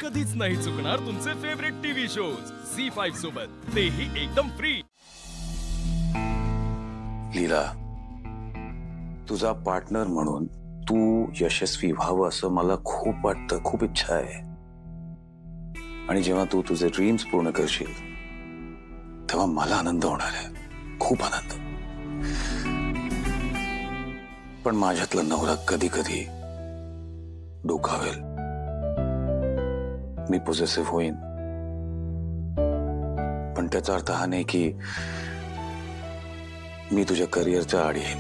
कधीच नाही चुकणार तुमचे फेवरेट टीव्ही शोज झी5 सोबत, तेही एकदम फ्री। लीला, तुझा पार्टनर म्हणून तू यशस्वी व्हावं असं मला खूप वाटतं, खूप इच्छा आहे। आणि जेव्हा तू तुझे ड्रीम्स पूर्ण करशील तेव्हा मला आनंद होणार आहे, खूप आनंद। पण माझ्यातला नवरा कधी कधी डोकावेल, मी पॉझिटिव्ह होईन, पण त्याचा अर्थ हा नाही की मी तुझ्या करिअरच्या आड येईन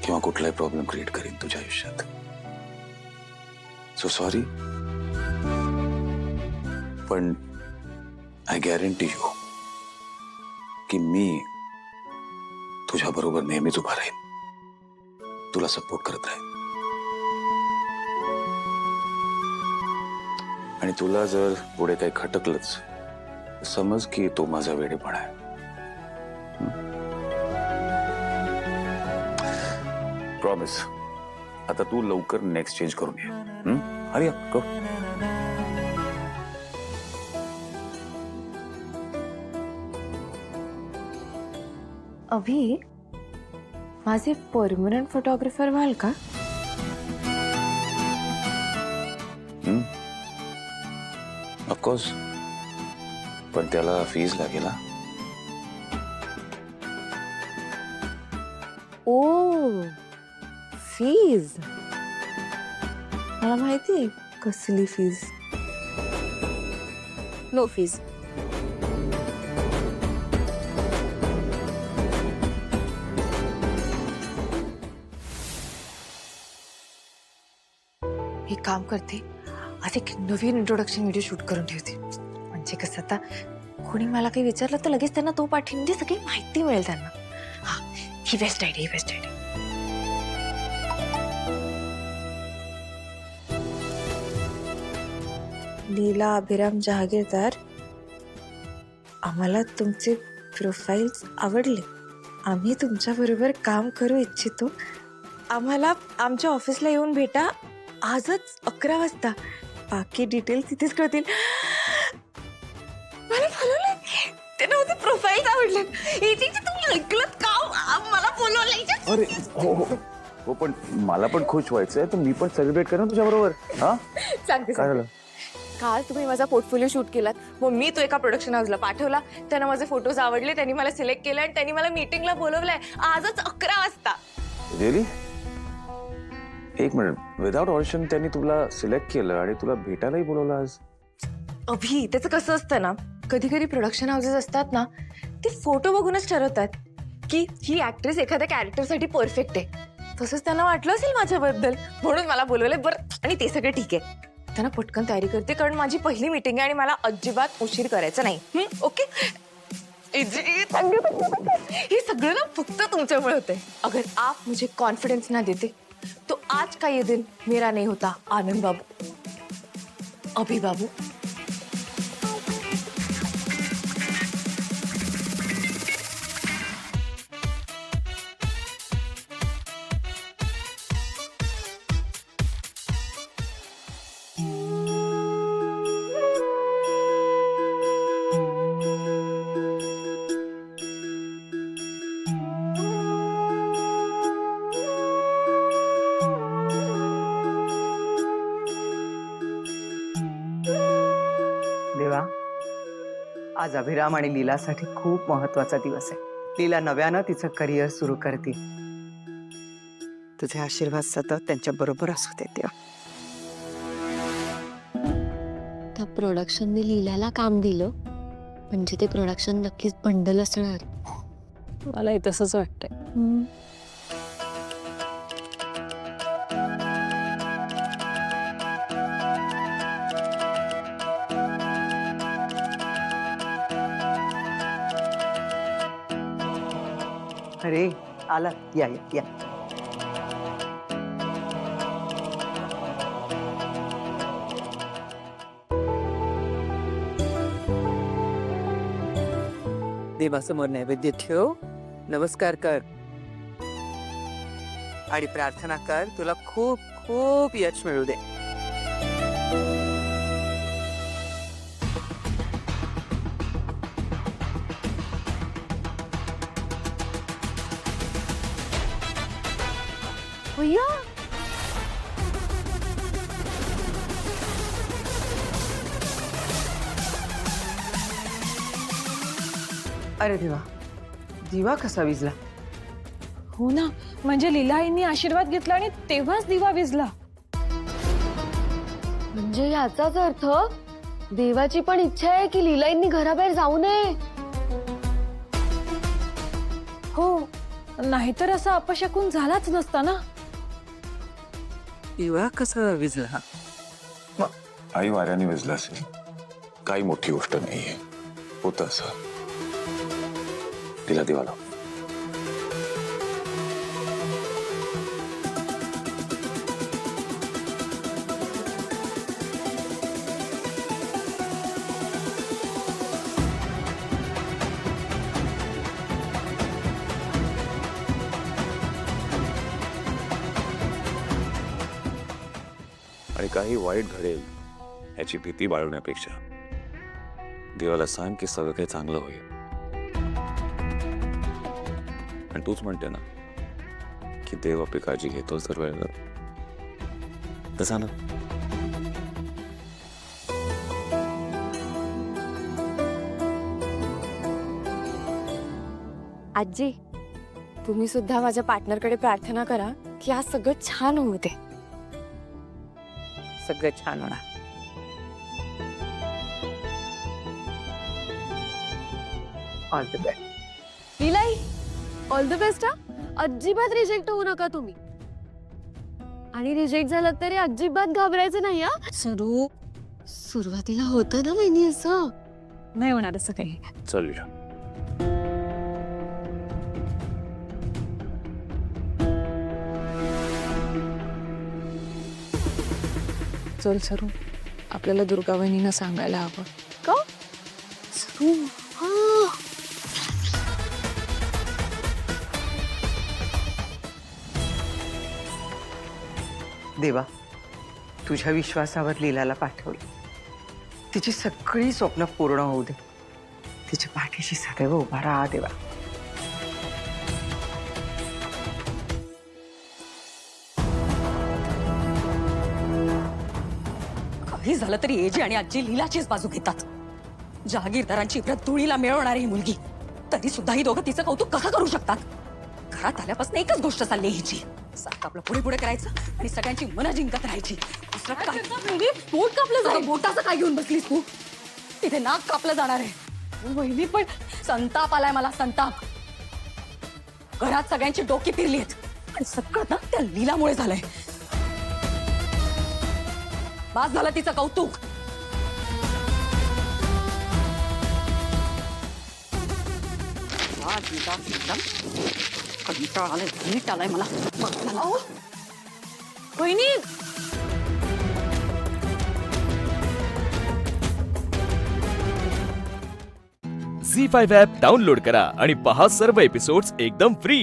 किंवा कुठलाही प्रॉब्लेम क्रिएट करीन तुझ्या आयुष्यात। सो सॉरी, पण आय गॅरंटी यू की मी तुझ्या बरोबर नेहमीच उभा राहीन, तुला सपोर्ट करत राहीन। आणि तुला जर पुढे काही खटकलंच समज की तो माझा वेडेपणा आहे। प्रॉमिस, आता तू लवकर नेक्स्ट चेंज करून ये। हरी अप, गो। अभि, माझे परमनंट फोटोग्राफर व्हाल का? ऑफकोर्स, पण त्याला फीज लागेल। ओ, फीज? मला माहिती कसली फीज। No fees. एक काम करते, आज एक नवीन इंट्रोडक्शन व्हिडिओ शूट करून ठेवते, म्हणजे कसं आता कोणी मला काही विचारलं तर लगेच त्यांना तो पाठी, म्हणजे सगळी माहिती मिळेल त्यांना। हा, ही बेस्ट आयडिया, बेस्ट आयडिया। लीला अभिराम जहागीरदार, आम्हाला तुमचे प्रोफाईल्स आवडले, आम्ही तुमच्या बरोबर काम करू इच्छितो। आम्हाला आमच्या ऑफिसला येऊन भेटा आजच 11 वाजता, बाकी डिटेल तिथेच कळतील। मला बोलवलं, त्यांना माझे प्रोफाईल्स आवडले। तुम्ही ऐकलत का? मला बोलवलं। अरे हो हो हो, पण मला पण खुश व्हायचंय, तर मी पण सेलिब्रेट करेन तुझ्या बरोबर। हा, सांगते काय झालं? काल तुम्ही माझा पोर्टफोलिओ शूट केलात, मग मी तो एका प्रोडक्शन हाऊसला पाठवला, त्यांना माझे फोटोज आवडले, त्यांनी मला सिलेक्ट केलं आणि त्यांनी मला मीटिंगला बोलवलंय आजच 11 वाजता। रिअली? एक मिनिट, विदाउट ऑडिशन त्यांनी तुला सिलेक्ट केलं आणि तुला भेटायलाही बोलवलं आज? अभि, त्याचं कसं असतं ना, कधी कधी प्रोडक्शन हाऊसेस असतात ना, ते फोटो बघूनच ठरवतात की ही ऍक्ट्रेस एखाद्या कॅरेक्टरसाठी परफेक्ट आहे। तसंच त्यांना वाटलं असेल माझ्याबद्दल, म्हणून मला बोलवलंय। बरं, आणि ते सगळं ठीक आहे, त्यांना पटकन तयारी करते, कारण माझी पहिली मीटिंग आहे आणि मला अजिबात उशीर करायचा नाही। ओके? हे सगळं ना फक्त तुमच्यामुळे होतंय। अगर आप मुझे कॉन्फिडेंस ना देते तो आज का ये दिन मेरा नहीं होता, आनंद बाबू, अभि बाबू। देवा, आज अभिराम आणि लीलासाठी खूप महत्वाचा दिवस आहे। लीला नव्यानं तिचं करिअर सुरू करते, तुझे आशीर्वाद सतत त्यांच्या बरोबर असू दे देवा। त्या प्रोडक्शनने लीलाला काम दिलं म्हणजे ते प्रोडक्शन नक्कीच बंडल असणार। मलाही तसंच वाटतंय। अरे आला, या या या। देवासमोर नैवेद्य ठेव, नमस्कार कर आणि प्रार्थना कर, तुला खूप खूप यश मिळू दे। भैया अरे देवा, दिवा कसा विजला? हो ना, म्हणजे लीलाईंनी आशीर्वाद घेतला आणि तेव्हाच दिवा विझला. म्हणजे याचाच अर्थ देवाची पण इच्छा आहे की लीलाईंनी घराबाहेर जाऊ नये. हो, नाहीतर असा अपशकुन झालाच नसता ना. दिवा कसा विजला? आई वाऱ्याने विजला असेल, काही मोठी गोष्ट नाहीये. होतं असं. तिला दिवा लाव. आणि काही वाईट घडेल याची भीती बाळगण्यापेक्षा देवाला सांग की सगळं काही चांगलं होईल. आणि तूच म्हणते ना की देव आपली काळजी घेतोच तर वेळ तसा ना. आजी तुम्ही सुद्धा माझ्या पार्टनरकडे प्रार्थना करा की आज सगळं छान होऊ दे. सगळं छान होणार. All the best. Leelai, all the best. हा, अजिबात रिजेक्ट होऊ नका तुम्ही. आणि रिजेक्ट झालं तरी अजिबात घाबरायचं नाही. हा सुरुवातीला होतं ना वहिनी असं. नाही होणार असं काही. चलूया. चल सरू, आपल्याला दुर्गा वहिनींना सांगायला हवं. का सरू? हा, देवा, तुझ्या विश्वासावर लीलाला पाठवलं. तिची सगळी स्वप्न पूर्ण होऊ दे. तिच्या पाठीशी सदैव उभा राहा देवा. काही झालं तरी एजी आणि आजी लीलाचीच बाजू घेतात. जहागीरदारांची इब्रत धुळीला मिळवणारी ही मुलगी, तरी सुद्धा ही दोघं तिचं कौतुक कसं करू शकतात? घरात आल्यापासून एकच गोष्ट चालली हिची, सारखं आपलं पुढे पुढे करायचं आणि सगळ्यांची मनं जिंकत राहायची. दुसरं काय? पोट कापलं जाईल. बोटाचं काय घेऊन बसलीस तू? तिथे नाक कापलं जाणार आहे. वहिनी पण संताप आलाय मला, संताप. घरात सगळ्यांची डोकी फिरली आहेत आणि सगळं ना त्या लीलामुळे झालंय. बास झालं तिचं कौतुक. कंटाळा आलाय, नीट आलाय मला. वहिनी, झी5 ॲप डाउनलोड करा आणि पहा सर्व एपिसोड्स एकदम फ्री.